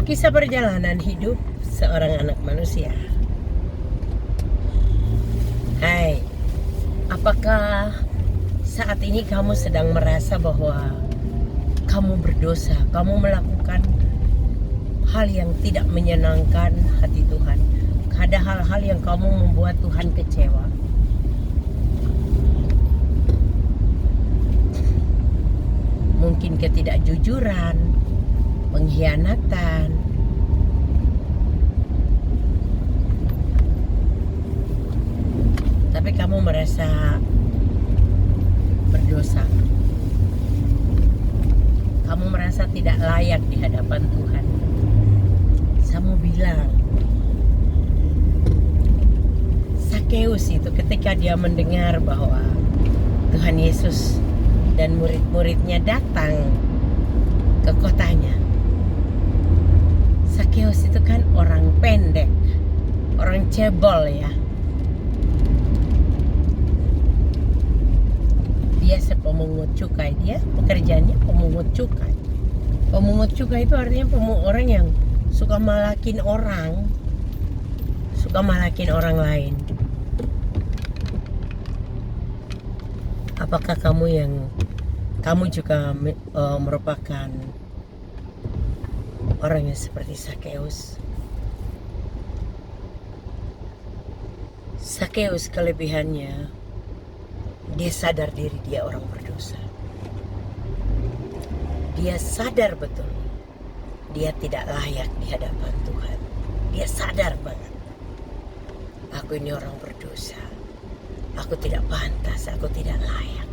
Kisah perjalanan hidup seorang anak manusia. Hai, apakah saat ini kamu sedang merasa bahwa kamu berdosa, kamu melakukan hal yang tidak menyenangkan hati Tuhan? Ada hal-hal yang kamu membuat Tuhan kecewa. Mungkin ketidakjujuran, pengkhianatan, tapi kamu merasa berdosa. Kamu merasa tidak layak di hadapan Tuhan. Saya mau bilang, Sakeus itu ketika dia mendengar bahwa Tuhan Yesus dan murid-muridnya datang ke kotanya. Sakeus itu kan orang pendek, orang cebol ya. Dia pemungut cukai, dia pekerjaannya pemungut cukai. Pemungut cukai itu artinya orang yang suka malakin orang, orang lain. Apakah kamu juga merupakan orang yang seperti Sakeus? Sakeus kelebihannya, dia sadar diri dia orang berdosa. Dia sadar betul dia tidak layak di hadapan Tuhan. Dia sadar banget, aku ini orang berdosa. Aku tidak pantas, aku tidak layak.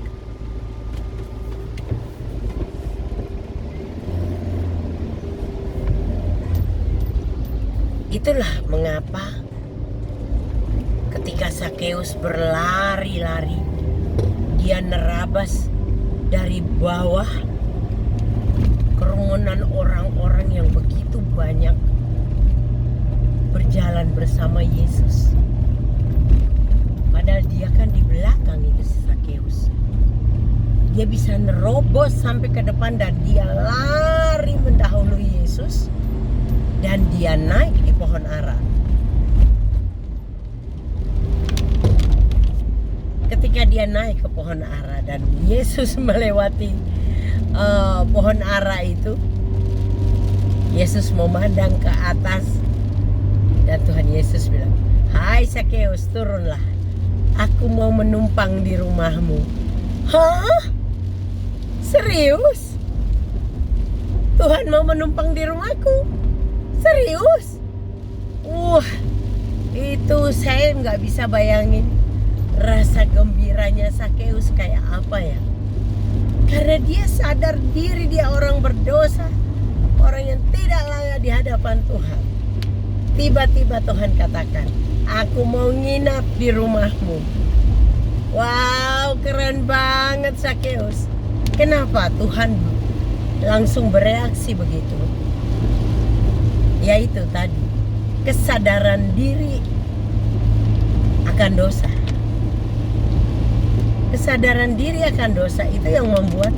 Itulah mengapa ketika Sakeus berlari-lari, dia nerabas dari bawah kerumunan orang-orang yang begitu banyak berjalan bersama Yesus. Padahal dia kan di belakang itu Sakeus. Dia bisa nerobos sampai ke depan dan dia lari mendahului Yesus. Dan dia naik di pohon ara. Ketika dia naik ke pohon ara dan Yesus melewati pohon ara itu, Yesus memandang ke atas dan Tuhan Yesus bilang, "Hai Sakeus, turunlah. Aku mau menumpang di rumahmu." Hah? Serius? Tuhan mau menumpang di rumahku? Serius? Itu saya nggak bisa bayangin rasa gembiranya Sakeus kayak apa ya. Karena dia sadar diri dia orang berdosa, orang yang tidak layak di hadapan Tuhan. Tiba-tiba Tuhan katakan, "Aku mau nginap di rumahmu." Wow, keren banget Sakeus. Kenapa Tuhan langsung bereaksi begitu? Yaitu tadi, kesadaran diri akan dosa. Kesadaran diri akan dosa itu yang membuat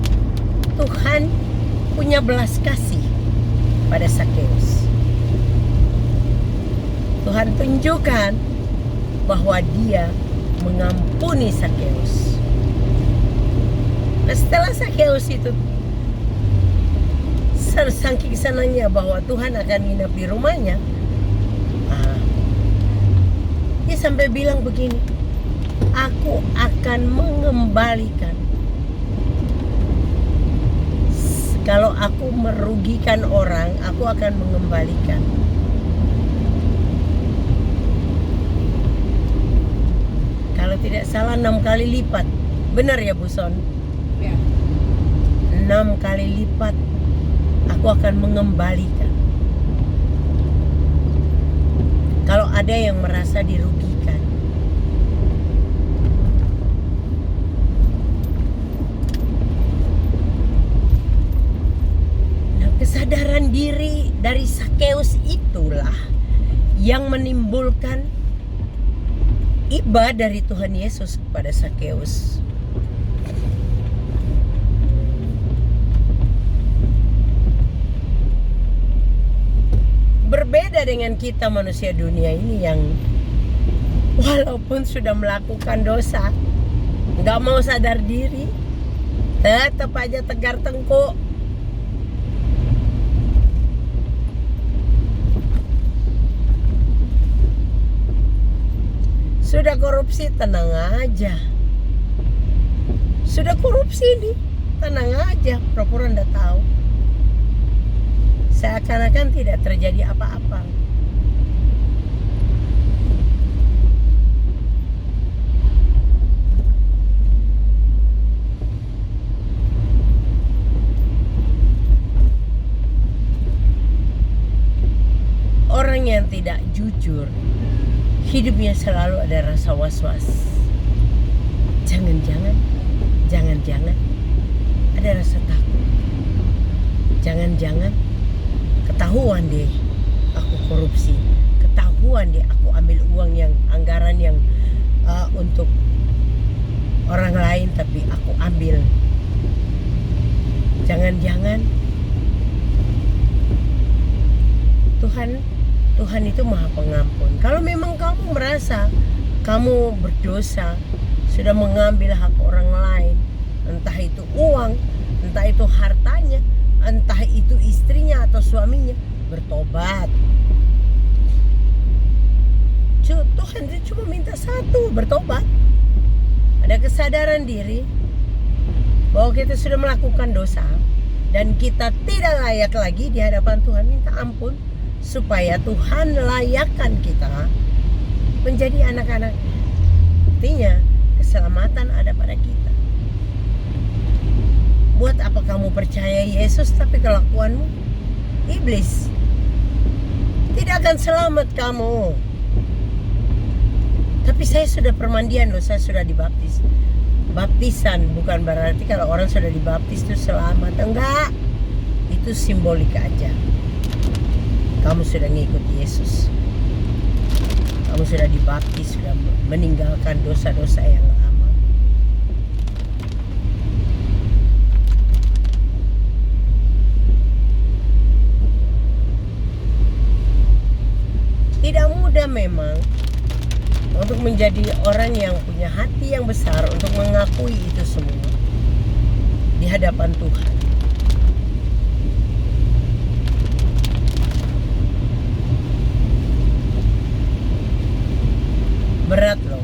Tuhan punya belas kasih pada Sakeus. Tuhan tunjukkan bahwa dia mengampuni Sakeus. Nah, setelah Sakeus itu saking senangnya bahwa Tuhan akan nginap di rumahnya, dia sampai bilang begini, "Aku akan mengembalikan. Kalau aku merugikan orang, aku akan mengembalikan." Kalau tidak salah 6 kali lipat. Benar ya Bu Son? Ya. 6 kali lipat aku akan mengembalikan. Kalau ada yang merasa dirugikan, nah, kesadaran diri dari Sakeus itulah yang menimbulkan iba dari Tuhan Yesus kepada Sakeus. dengan kita manusia dunia ini yang walaupun sudah melakukan dosa, nggak mau sadar diri, tetap aja tegar tengkuk. Sudah korupsi, tenang aja. Sudah korupsi nih, tenang aja, pura-pura nggak tahu. Seakan-akan tidak terjadi apa-apa. Orang yang tidak jujur, hidupnya selalu ada rasa was-was. Jangan-jangan ada rasa takut. Jangan-jangan ketahuan deh aku korupsi, ketahuan deh aku ambil uang yang anggaran yang untuk orang lain tapi aku ambil. Jangan-jangan Tuhan itu Maha Pengampun. Kalau memang kamu merasa kamu berdosa, sudah mengambil hak orang lain, entah itu uang, entah itu hartanya, entah itu istrinya atau suaminya, bertobat. Tuhan cuma minta satu, bertobat. Ada kesadaran diri bahwa kita sudah melakukan dosa dan kita tidak layak lagi di hadapan Tuhan. Minta ampun supaya Tuhan layakkan kita menjadi anak-anak. Artinya keselamatan ada pada kita. Buat apa kamu percaya Yesus tapi kelakuanmu iblis? Tidak akan selamat kamu. Tapi saya sudah permandian loh, saya sudah dibaptis. Baptisan bukan berarti kalau orang sudah dibaptis itu selamat. Enggak, itu simbolik aja. Kamu sudah ngikut Yesus. Kamu sudah dibaptis, sudah meninggalkan dosa-dosa yang lama. Tidak mudah memang untuk menjadi orang yang punya hati yang besar untuk mengakui itu semua di hadapan Tuhan. Berat loh.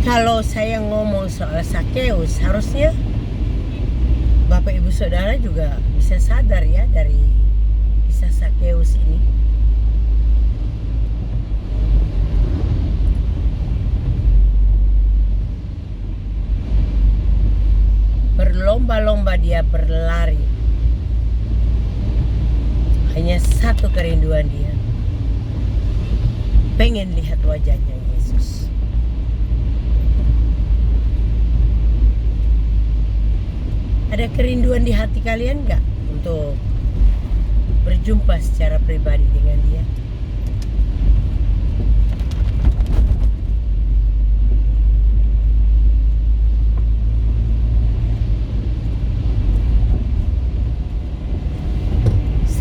Kalau saya ngomong soal Sakeus, harusnya Bapak Ibu Saudara juga bisa sadar ya dari kisah Sakeus ini. Berlomba-lomba dia berlari. Hanya satu kerinduan dia, pengen lihat wajahnya Yesus. Ada kerinduan di hati kalian gak untuk berjumpa secara pribadi dengan dia?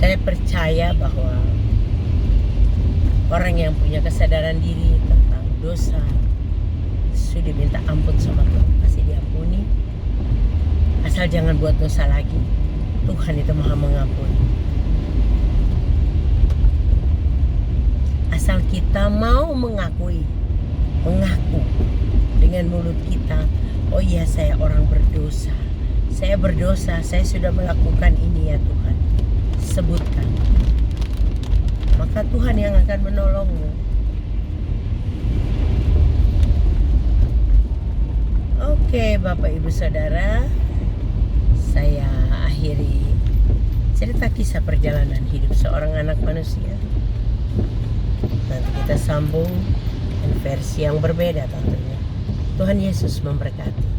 Saya percaya bahwa orang yang punya kesadaran diri tentang dosa sudah minta ampun sama Tuhan, pasti diampuni. Asal jangan buat dosa lagi. Tuhan itu Maha Mengampuni. Asal kita mau mengaku dengan mulut kita, oh iya saya orang berdosa. Saya berdosa, saya sudah melakukan ini ya Tuhan. Sebutkan, maka Tuhan yang akan menolongmu. Oke, Bapak Ibu Saudara, saya akhiri cerita kisah perjalanan hidup seorang anak manusia. Nanti kita sambung dengan versi yang berbeda tentunya. Tuhan Yesus memberkati.